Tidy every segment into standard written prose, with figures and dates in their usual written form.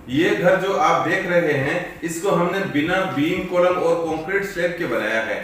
ये घर जो आप देख रहे हैं इसको हमने बिना बीम कॉलम और कंक्रीट स्लैब के बनाया है।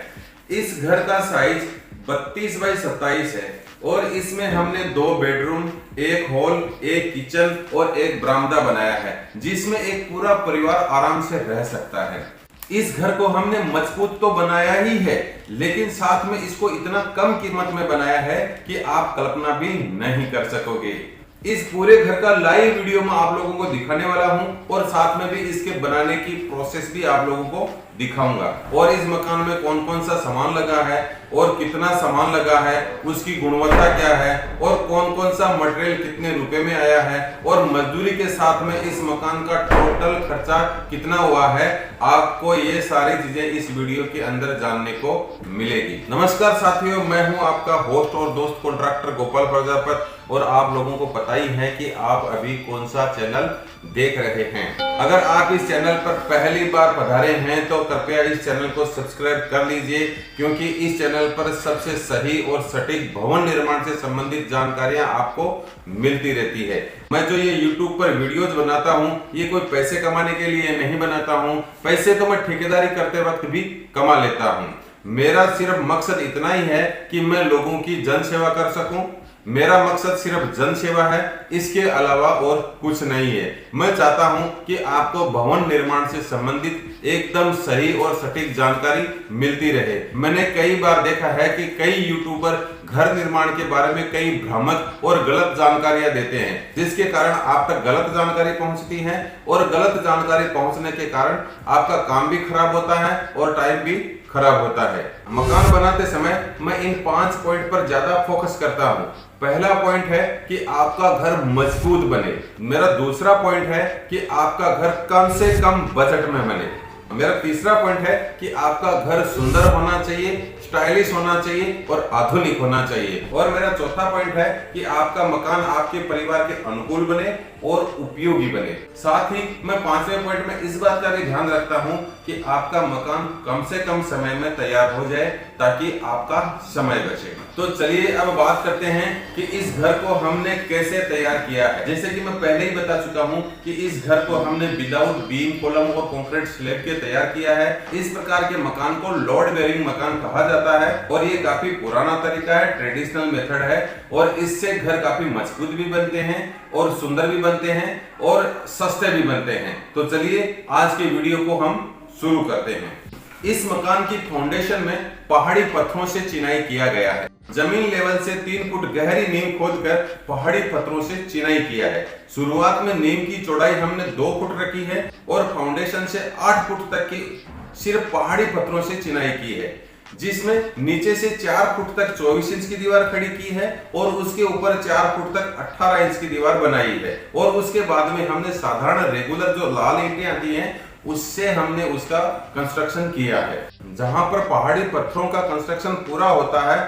इस घर का साइज 32 बाई 27 है और इसमें हमने 2 बेडरूम, एक हॉल, एक किचन और एक बरामदा बनाया है, जिसमें एक पूरा परिवार आराम से रह सकता है। इस घर को हमने मजबूत तो बनाया ही है, लेकिन साथ में इसको इतना कम कीमत में बनाया है कि आप कल्पना भी नहीं कर सकोगे। इस पूरे घर का लाइव वीडियो में आप लोगों को दिखाने वाला हूं और साथ में भी इसके बनाने की प्रोसेस भी आप लोगों को दिखाऊंगा और इस मकान में कौन कौन सा सामान लगा है और कितना सामान लगा है, उसकी गुणवत्ता क्या है और कौन कौन सा मटेरियल कितने रुपए में आया है और मजदूरी के साथ में इस मकान का टोटल खर्चा कितना हुआ है। आपको ये सारी चीजें इस वीडियो के अंदर जानने को मिलेगी। नमस्कार साथियों, मैं हूं आपका होस्ट और दोस्त कॉन्ट्रैक्टर गोपाल प्रजापति और आप लोगों को पता ही है कि आप अभी कौन सा चैनल देख रहे हैं। अगर आप इस चैनल पर पहली बार पधारे हैं तो कृपया इस चैनल को सब्सक्राइब कर लीजिए, क्योंकि इस चैनल पर सबसे सही और सटीक भवन निर्माण से संबंधित जानकारियां आपको मिलती रहती है। मैं जो ये YouTube पर वीडियोज बनाता हूं, ये कोई पैसे कमाने के लिए नहीं बनाता हूं। पैसे तो मैं ठेकेदारी करते वक्त भी कमा लेता हूं। मेरा सिर्फ मकसद इतना ही है कि मैं लोगों की जन सेवा कर सकूं। मेरा मकसद सिर्फ जन सेवा है, इसके अलावा और कुछ नहीं है। मैं चाहता हूं कि आपको भवन निर्माण से संबंधित एकदम सही और सटीक जानकारी मिलती रहे। मैंने कई बार देखा है कि कई यूट्यूबर घर निर्माण के बारे में कई भ्रामक और गलत जानकारियां देते हैं, जिसके कारण आप तक गलत जानकारी पहुंचती है और गलत जानकारी पहुंचने के कारण आपका काम भी खराब होता है और टाइम भी खराब होता है। मकान बनाते समय मैं इन 5 पॉइंट पर ज्यादा फोकस करता हूँ। पहला पॉइंट है कि आपका घर मजबूत बने। मेरा दूसरा पॉइंट है कि आपका घर कम से कम बजट में बने। मेरा तीसरा पॉइंट है कि आपका घर सुंदर होना चाहिए, स्टाइलिश होना चाहिए और आधुनिक होना चाहिए। और मेरा चौथा पॉइंट है कि आपका मकान आपके परिवार के अनुकूल बने और उपयोगी बने। साथ ही मैं 5वें पॉइंट में इस बात का भी ध्यान रखता हूं कि आपका मकान कम से कम समय में तैयार हो जाए, ताकि आपका समय बचे। तो चलिए अब बात करते हैं कि इस घर को हमने कैसे तैयार किया है। जैसे कि मैं पहले ही बता चुका हूं कि इस घर को हमने विदाउट बीम कॉलम और कंक्रीट स्लैब के तैयार किया है। इस प्रकार के मकान को लोड बेयरिंग मकान कहा जाता है और ये काफी पुराना तरीका है, ट्रेडिशनल मेथड है और इससे घर काफी मजबूत भी बनते हैं और सुंदर भी बनते हैं और सस्ते भी बनते हैं। तो चलिए आज के वीडियो को हम शुरू करते हैं। इस मकान की फाउंडेशन में पहाड़ी पत्थरों से चिनाई किया गया है। जमीन लेवल से 3 फुट गहरी नींव खोदकर पहाड़ी पत्थरों से चिनाई किया है। शुरुआत में नींव की चौड़ाई हमने 2 फुट रखी है और फाउंडेशन से 8 फुट तक की सिर्फ पहाड़ी पत्थरों से चिनाई की है, जिसमें नीचे से 4 फुट तक 24 इंच की दीवार खड़ी की है और उसके ऊपर 4 फुट तक 18 इंच की दीवार बनाई है। और उसके बाद में हमने साधारण रेगुलर जो लाल ईंटें आती हैं उससे हमने उसका कंस्ट्रक्शन किया है। जहां पर पहाड़ी पत्थरों का कंस्ट्रक्शन पूरा होता है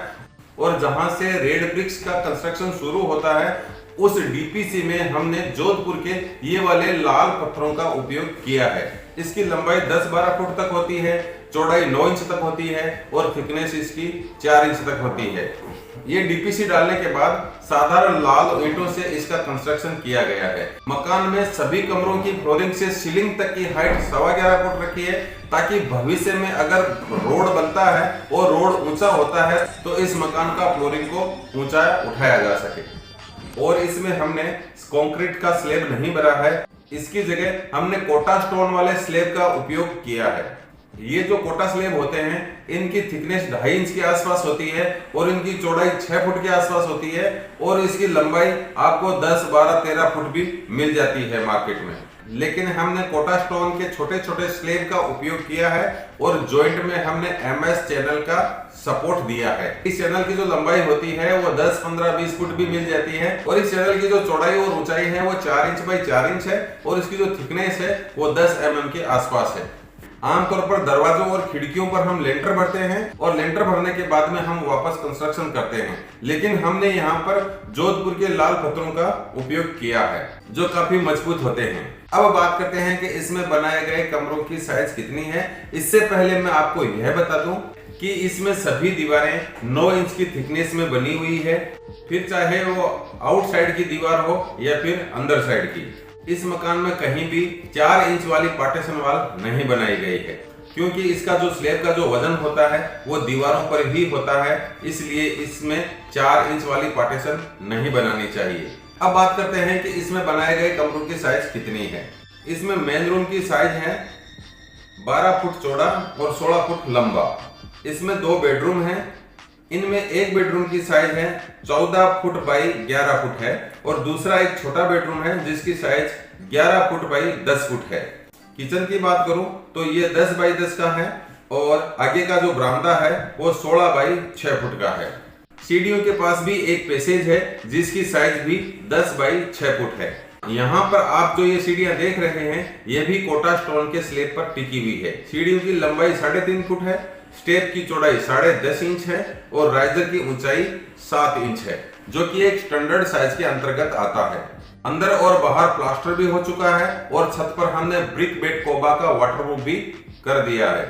और जहां से रेड ब्रिक्स का कंस्ट्रक्शन शुरू होता है, उस डीपीसी में हमने जोधपुर के ये वाले लाल पत्थरों का उपयोग किया है। इसकी लंबाई 10-12 फुट तक होती है, चौड़ाई 9 इंच तक होती है और थिकनेस इसकी 4 इंच तक होती है। ये डीपीसी डालने के बाद साधारण लाल ईंटों से इसका कंस्ट्रक्शन किया गया है। मकान में सभी कमरों की फ्लोरिंग से सीलिंग तक की हाइट 11.25 फुट रखी है, ताकि भविष्य में अगर रोड बनता है और रोड ऊंचा होता है तो इस मकान का फ्लोरिंग को ऊंचा उठाया जा सके। और इसमें हमने कंक्रीट का स्लैब नहीं भरा है, इसकी जगह हमने कोटा स्टोन वाले स्लैब का उपयोग किया है। ये जो कोटा स्लैब होते हैं इनकी थिकनेस 2.5 इंच के आसपास होती है और इनकी चौड़ाई 6 फुट के आसपास होती है और इसकी लंबाई आपको 10, 12, 13 फुट भी मिल जाती है मार्केट में। लेकिन हमने कोटा स्टोन के छोटे छोटे स्लैब का उपयोग किया है और जॉइंट में हमने MS चैनल का सपोर्ट दिया है। इस चैनल की जो लंबाई होती है वो 10, 15, 20 फुट भी मिल जाती है और इस चैनल की जो चौड़ाई और ऊंचाई है वो 4 इंच बाई 4 इंच है और इसकी जो थिकनेस है वो 10 mm के आसपास है। आमतौर पर दरवाजों और खिड़कियों पर हम लेंटर भरते हैं और लेंटर भरने के बाद में हम वापस कंस्ट्रक्शन करते हैं, लेकिन हमने यहाँ पर जोधपुर के लाल पत्थरों का उपयोग किया है जो काफी मजबूत होते हैं। अब बात करते हैं कि इसमें बनाए गए कमरों की साइज कितनी है। इससे पहले मैं आपको यह बता दूं कि इसमें सभी दीवारें 9 इंच की थिकनेस में बनी हुई है, फिर चाहे वो आउटसाइड की दीवार हो या फिर अंदर साइड की। इस मकान में कहीं भी 4 इंच वाली पार्टीशन वॉल नहीं बनाई गई है, क्योंकि इसका जो स्लैब का जो वजन होता है वो दीवारों पर ही होता है, इसलिए इसमें 4 इंच वाली पार्टीशन नहीं बनानी चाहिए। अब बात करते हैं कि इसमें बनाए गए कमरों की साइज कितनी है। इसमें मेन रूम की साइज है 12 फुट चौड़ा और 16 फुट लंबा। इसमें 2 बेडरूम हैं। इनमें एक बेडरूम की साइज है 14 फुट बाई 11 फुट है और दूसरा एक छोटा बेडरूम है जिसकी साइज 11 फुट बाई 10 फुट है। किचन की बात करूं तो ये 10 बाई 10 का है और आगे का जो बरामदा है वो 16 बाई 6 फुट का है। सीढ़ियों के पास भी एक पैसेज है जिसकी साइज भी 10 बाई 6 फुट है। यहाँ पर आप जो ये सीढ़ियां देख रहे हैं ये भी कोटा स्टोन के स्लैब पर टिकी हुई है। सीढ़ियों की लंबाई 3.5 फुट है, स्टेप की चौड़ाई 10.5 इंच है और राइजर की ऊंचाई 7 इंच है, जो कि एक स्टैंडर्ड साइज के अंतर्गत आता है। अंदर और बाहर प्लास्टर भी हो चुका है और छत पर हमने ब्रिक बेड कोबा का वाटरप्रूफ भी कर दिया है।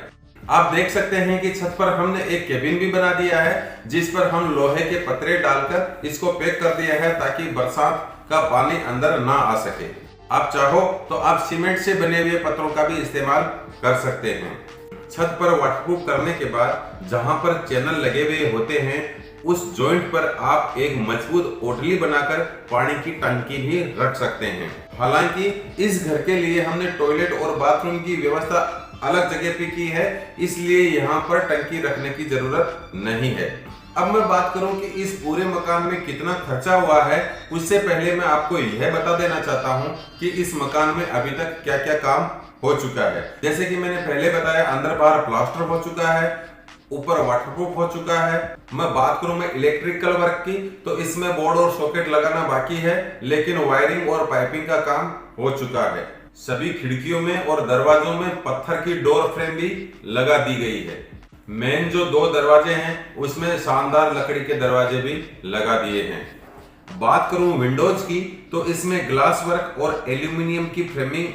आप देख सकते हैं कि छत पर हमने एक केबिन भी बना दिया है जिस पर हम लोहे के पतरे डालकर इसको पैक कर दिया है ताकि बरसात का पानी अंदर ना आ सके। आप चाहो तो आप सीमेंट से बने हुए पत्रों का भी इस्तेमाल कर सकते हैं। छत पर वाटरप्रूफ करने के बाद जहां पर चैनल लगे हुए होते हैं उस जॉइंट पर आप एक मजबूत ओटली बनाकर पानी की टंकी भी रख सकते हैं। हालांकि इस घर के लिए हमने टॉयलेट और बाथरूम की व्यवस्था अलग जगह पे की है, इसलिए यहाँ पर टंकी रखने की जरूरत नहीं है। अब मैं बात करूं कि इस पूरे मकान में कितना खर्चा हुआ है, उससे पहले मैं आपको यह बता देना चाहता हूं कि इस मकान में अभी तक क्या क्या काम हो चुका है। जैसे कि मैंने पहले बताया, अंदर बाहर प्लास्टर हो चुका है, ऊपर वाटरप्रूफ हो चुका है। मैं बात करूं मैं इलेक्ट्रिकल वर्क की तो इसमें बोर्ड और सॉकेट लगाना बाकी है, लेकिन वायरिंग और पाइपिंग का काम हो चुका है। सभी खिड़कियों में और दरवाजों में पत्थर की डोर फ्रेम भी लगा दी गई है। मेन जो 2 दरवाजे हैं उसमें शानदार लकड़ी के दरवाजे भी लगा दिए हैं। बात करूं विंडोज की तो इसमें ग्लास वर्क और एल्यूमिनियम की फ्रेमिंग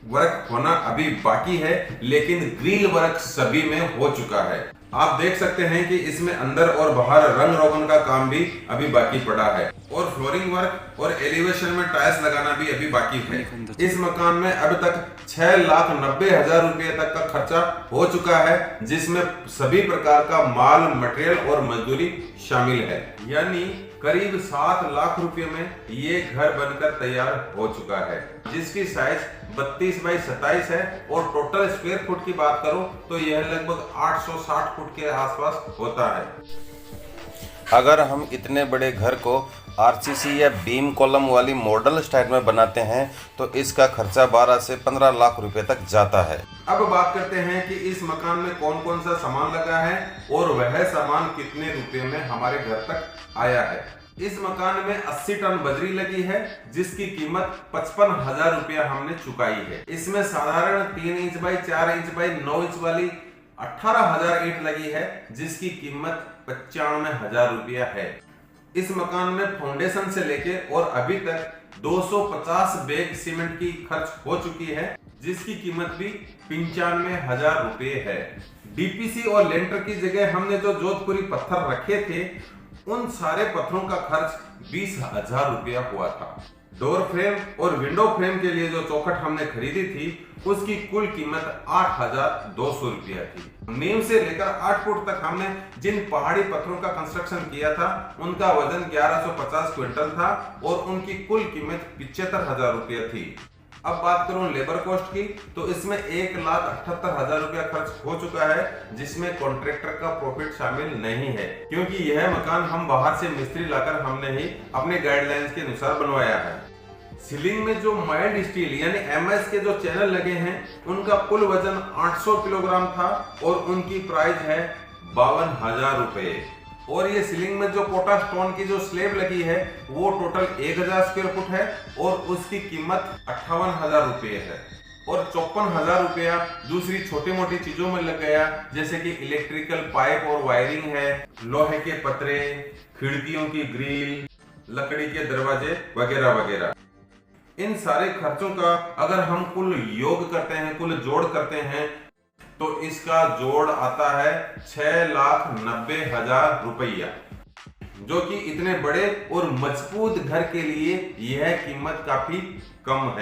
वर्क होना अभी बाकी है, लेकिन ग्रिल वर्क सभी में हो चुका है। आप देख सकते हैं कि इसमें अंदर और बाहर रंग रोगन का काम भी अभी बाकी पड़ा है और फ्लोरिंग वर्क और एलिवेशन में टाइल्स लगाना भी अभी बाकी है। इस मकान में अब तक 6,90,000 रुपए तक का खर्चा हो चुका है, जिसमें सभी प्रकार का माल मटेरियल और मजदूरी शामिल है। यानी करीब 7 लाख रुपए में ये घर बनकर तैयार हो चुका है, जिसकी साइज 32 बाई 27 है और टोटल स्क्वायर फुट की बात करो तो यह लगभग 860 फुट के आसपास होता है। अगर हम इतने बड़े घर को आरसीसी या बीम कॉलम वाली मॉडल स्टाइल में बनाते हैं तो इसका खर्चा 12 से 15 लाख रुपए तक जाता है। अब बात करते हैं कि इस मकान में कौन कौन सा सामान लगा है और वह सामान कितने रुपए में हमारे घर तक आया है। इस मकान में 80 टन बजरी लगी है जिसकी कीमत 55,000 रुपया हमने चुकाई है। इसमें साधारण 3 inch by 4 inch by 9 inch वाली 18,000 ईंट लगी है जिसकी कीमत 95,000 रुपया है। इस मकान में फाउंडेशन से लेके और अभी तक 250 बैग सीमेंट की खर्च हो चुकी है जिसकी कीमत भी 95,000 रुपए है। डीपीसी और लेंटर की जगह हमने जो जोधपुरी पत्थर रखे थे उन सारे पत्थरों का खर्च 20,000 रुपया हुआ था। डोर फ्रेम और विंडो फ्रेम के लिए जो चौखट हमने खरीदी थी उसकी कुल कीमत 8,200 रुपया थी। नींव से लेकर 8 फुट तक हमने जिन पहाड़ी पत्थरों का कंस्ट्रक्शन किया था उनका वजन 1150 क्विंटल था और उनकी कुल कीमत 75,000 रुपया थी। अब बात करूं लेबर कॉस्ट की तो इसमें 1,78,000 रुपया खर्च हो चुका है, जिसमें कॉन्ट्रैक्टर का प्रॉफिट शामिल नहीं है, क्योंकि यह मकान हम बाहर से मिस्त्री लाकर हमने ही अपने गाइडलाइंस के अनुसार बनवाया है। सीलिंग में जो माइल्ड स्टील यानी एमएस के जो चैनल लगे हैं उनका कुल वजन 800 किलोग्राम था और उनकी प्राइस है 52,000 रुपए। और ये सीलिंग में जो कोटा स्टोन की जो स्लैब लगी है वो टोटल 1,000 स्क्वायर फुट है और उसकी कीमत 58,000 रुपये है। और 54,000 रुपया दूसरी छोटी मोटी चीजों में लग गया, जैसे कि इलेक्ट्रिकल पाइप और वायरिंग है, लोहे के पतरे, खिड़कियों की ग्रिल, लकड़ी के दरवाजे वगैरह वगैरह। इन सारे खर्चों का अगर हम कुल योग करते हैं, कुल जोड़ करते हैं तो इसका जोड़ आता है 6,90,000 रुपया, जो कि इतने बड़े और मजबूत घर के लिए यह कीमत काफी कम है।